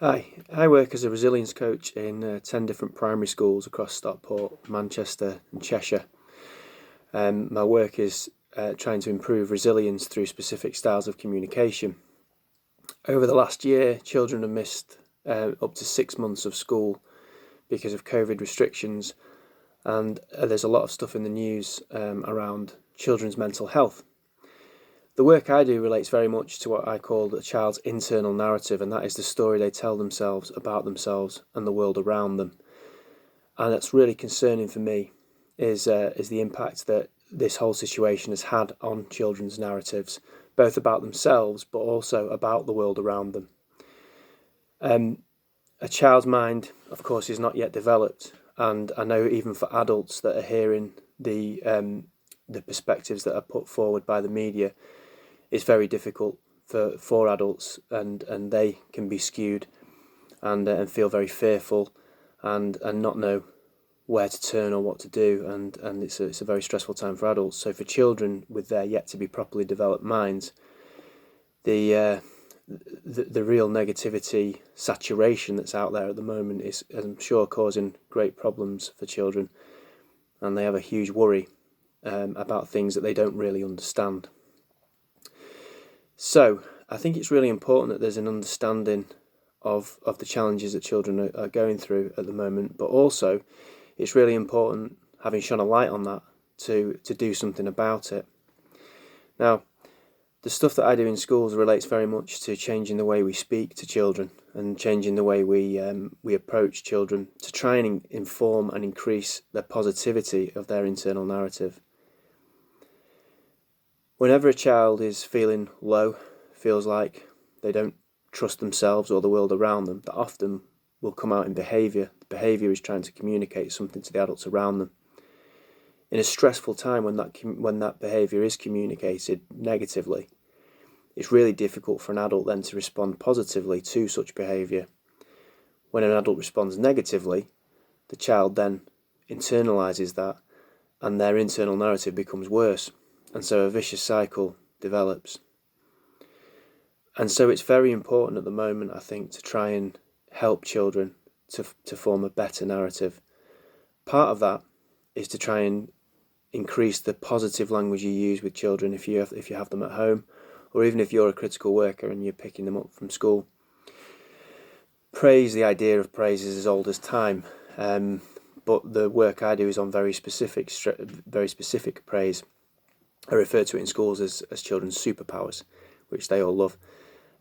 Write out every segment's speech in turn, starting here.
Hi, I work as a resilience coach in 10 different primary schools across Stockport, Manchester and Cheshire. My work is trying to improve resilience through specific styles of communication. Over the last year, children have missed up to 6 months of school because of COVID restrictions, and there's a lot of stuff in the news around children's mental health. The work I do relates very much to what I call the child's internal narrative, and that is the story they tell themselves about themselves and the world around them. And that's really concerning for me, is the impact that this whole situation has had on children's narratives, both about themselves but also about the world around them. A child's mind, of course, is not yet developed, and I know even for adults that are hearing the perspectives that are put forward by the media, it's very difficult for adults, and they can be skewed and feel very fearful and not know where to turn or what to do, and it's a very stressful time for adults. So for children with their yet to be properly developed minds, the real negativity saturation that's out there at the moment is, I'm sure, causing great problems for children, and they have a huge worry about things that they don't really understand. So I think it's really important that there's an understanding of the challenges that children are going through at the moment, but also it's really important, having shone a light on that, to do something about it. Now, the stuff that I do in schools relates very much to changing the way we speak to children and changing the way we approach children to try and inform and increase the positivity of their internal narrative. Whenever a child is feeling low, feels like they don't trust themselves or the world around them, that often will come out in behaviour. The behaviour is trying to communicate something to the adults around them. In a stressful time when that behaviour is communicated negatively, it's really difficult for an adult then to respond positively to such behaviour. When an adult responds negatively, the child then internalises that, and their internal narrative becomes worse, and so a vicious cycle develops. And so it's very important at the moment, I think, to try and help children to form a better narrative. Part of that is to try and increase the positive language you use with children if you have them at home, or even if you're a critical worker and you're picking them up from school. Praise, the idea of praise, is as old as time, but the work I do is on very specific praise. I refer to it in schools as children's superpowers, which they all love.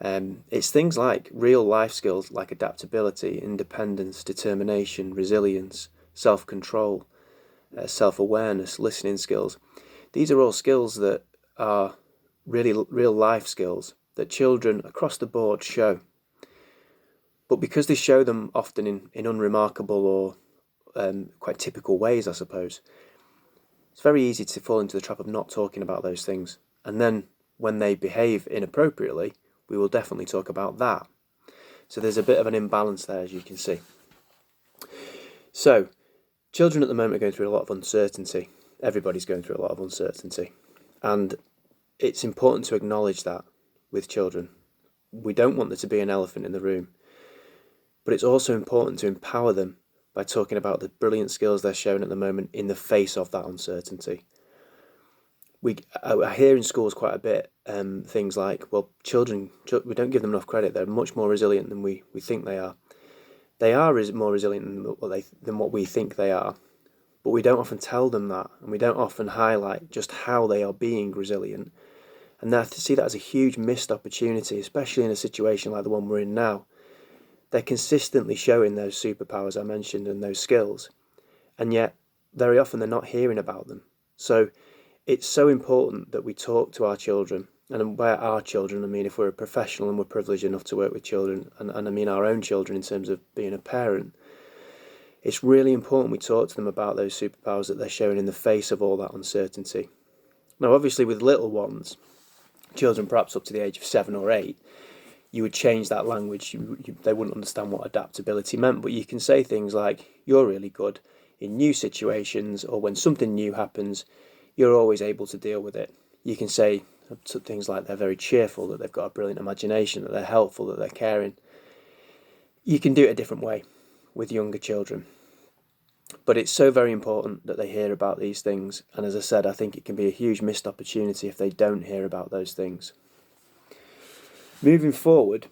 It's things like real life skills like adaptability, independence, determination, resilience, self-control, self-awareness, listening skills. These are all skills that are really real life skills that children across the board show. But because they show them often in unremarkable or quite typical ways, I suppose, it's very easy to fall into the trap of not talking about those things. And then when they behave inappropriately, we will definitely talk about that. So there's a bit of an imbalance there, as you can see. So children at the moment are going through a lot of uncertainty. Everybody's going through a lot of uncertainty. And it's important to acknowledge that with children. We don't want there to be an elephant in the room. But it's also important to empower them by talking about the brilliant skills they're showing at the moment in the face of that uncertainty. I hear in schools quite a bit things like, well, children, we don't give them enough credit. They're much more resilient than we think they are. They are more resilient than what we think they are. But we don't often tell them that, and we don't often highlight just how they are being resilient. And I see that as a huge missed opportunity, especially in a situation like the one we're in now. They're consistently showing those superpowers I mentioned and those skills, and yet very often they're not hearing about them. So it's so important that we talk to our children, and by our children I mean if we're a professional and we're privileged enough to work with children, and I mean our own children in terms of being a parent. It's really important we talk to them about those superpowers that they're showing in the face of all that uncertainty. Now, obviously with little ones, children perhaps up to the age of 7 or 8, you would change that language. They wouldn't understand what adaptability meant, but you can say things like, you're really good in new situations, or when something new happens, you're always able to deal with it. You can say things like they're very cheerful, that they've got a brilliant imagination, that they're helpful, that they're caring. You can do it a different way with younger children. But it's so very important that they hear about these things. And as I said, I think it can be a huge missed opportunity if they don't hear about those things. Moving forward,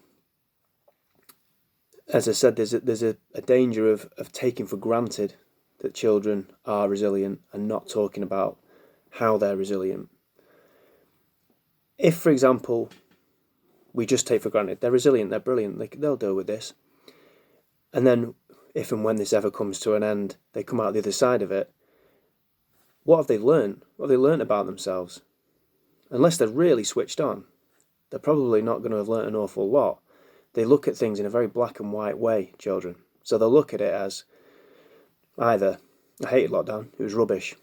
as I said, there's a danger of taking for granted that children are resilient and not talking about how they're resilient. If, for example, we just take for granted they're resilient, they're brilliant, they'll deal with this, and then if and when this ever comes to an end, they come out the other side of it, what have they learned? What have they learned about themselves? Unless they're really switched on, they're probably not going to have learnt an awful lot. They look at things in a very black and white way, children. So they'll look at it as either, I hated lockdown, it was rubbish,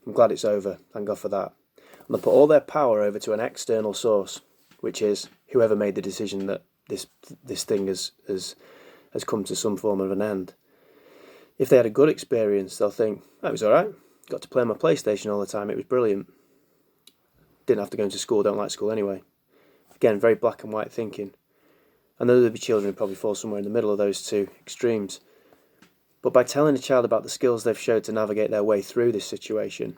I'm glad it's over, thank God for that. And they'll put all their power over to an external source, which is whoever made the decision that this thing has come to some form of an end. If they had a good experience, they'll think, that was alright, got to play on my PlayStation all the time, it was brilliant. Didn't have to go into school, don't like school anyway. Again, very black and white thinking. And there'll be children who probably fall somewhere in the middle of those two extremes. But by telling a child about the skills they've showed to navigate their way through this situation,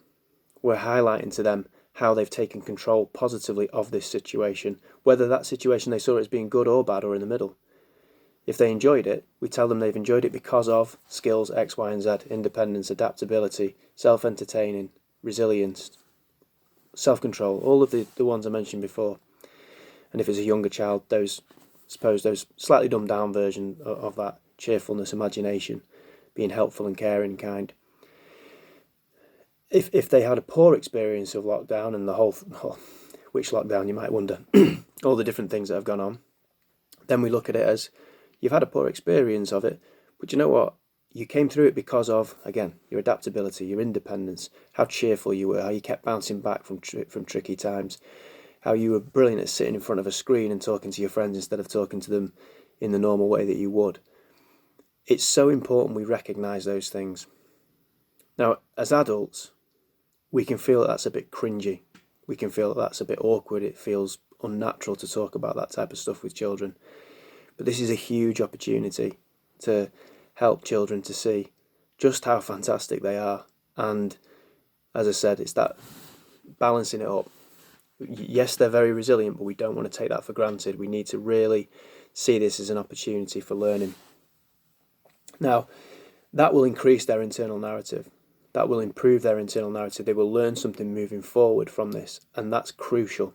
we're highlighting to them how they've taken control positively of this situation, whether that situation they saw as being good or bad or in the middle. If they enjoyed it, we tell them they've enjoyed it because of skills X, Y, and Z, independence, adaptability, self-entertaining, resilience, self-control, all of the ones I mentioned before. And if it's a younger child, those slightly dumbed down version of that, cheerfulness, imagination, being helpful and caring and kind. If they had a poor experience of lockdown and the whole which lockdown you might wonder, all the different things that have gone on, then we look at it as, you've had a poor experience of it, but you know what? You came through it because of, again, your adaptability, your independence, how cheerful you were, how you kept bouncing back from tricky times, how you were brilliant at sitting in front of a screen and talking to your friends instead of talking to them in the normal way that you would. It's so important we recognise those things. Now, as adults, we can feel that that's a bit cringy. We can feel that that's a bit awkward. It feels unnatural to talk about that type of stuff with children. But this is a huge opportunity to help children to see just how fantastic they are. And as I said, it's that balancing it up. Yes, they're very resilient, but we don't want to take that for granted. We need to really see this as an opportunity for learning. Now, that will increase their internal narrative. That will improve their internal narrative. They will learn something moving forward from this, and that's crucial.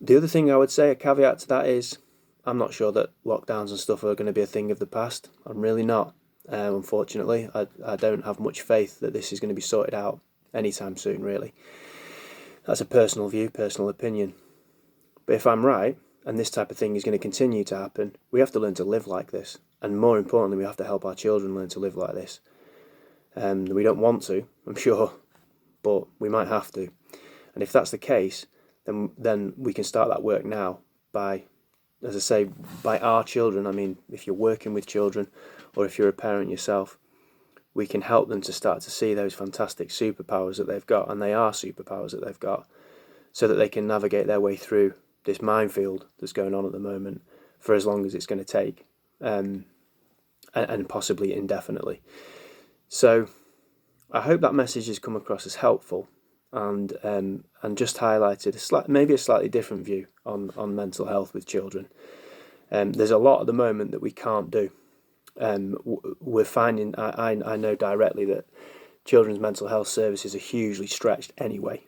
The other thing I would say, a caveat to that is, I'm not sure that lockdowns and stuff are going to be a thing of the past. I'm really not. Unfortunately, I don't have much faith that this is going to be sorted out anytime soon, really. That's a personal view, personal opinion. But if I'm right, and this type of thing is going to continue to happen, we have to learn to live like this. And more importantly, we have to help our children learn to live like this. We don't want to, I'm sure, but we might have to. And if that's the case, then we can start that work now by, as I say, by our children. I mean, if you're working with children or if you're a parent yourself, we can help them to start to see those fantastic superpowers that they've got, and they are superpowers that they've got, so that they can navigate their way through this minefield that's going on at the moment for as long as it's going to take, and possibly indefinitely. So I hope that message has come across as helpful and just highlighted maybe a slightly different view on mental health with children. There's a lot at the moment that we can't do. We're finding, I know directly that children's mental health services are hugely stretched anyway.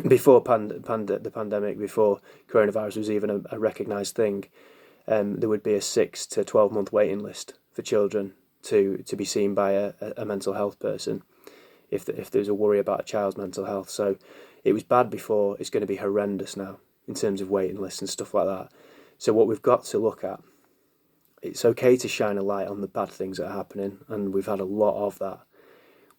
Before the pandemic, before coronavirus was even a recognised thing, there would be a 6 to 12 month waiting list for children to be seen by a mental health person if there's a worry about a child's mental health. So it was bad before, it's going to be horrendous now in terms of waiting lists and stuff like that. So what we've got to look at, it's okay to shine a light on the bad things that are happening, and we've had a lot of that.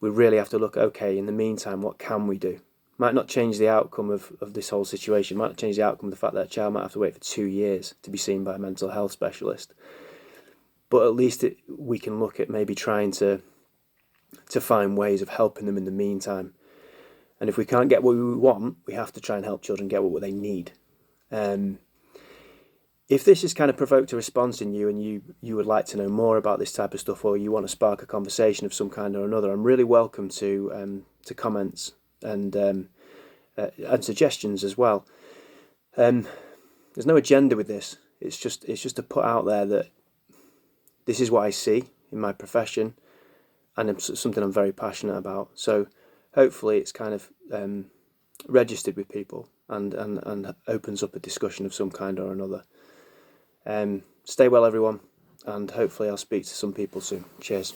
We really have to look, okay, in the meantime, what can we do? Might not change the outcome of this whole situation, might not change the outcome of the fact that a child might have to wait for 2 years to be seen by a mental health specialist. But at least we can look at maybe trying to find ways of helping them in the meantime. And if we can't get what we want, we have to try and help children get what they need. if this has kind of provoked a response in you, and you would like to know more about this type of stuff, or you want to spark a conversation of some kind or another, I'm really welcome to comments and suggestions as well. There's no agenda with this. It's just to put out there that this is what I see in my profession, and it's something I'm very passionate about. So hopefully it's kind of registered with people and opens up a discussion of some kind or another. Stay well, everyone, and hopefully I'll speak to some people soon. Cheers.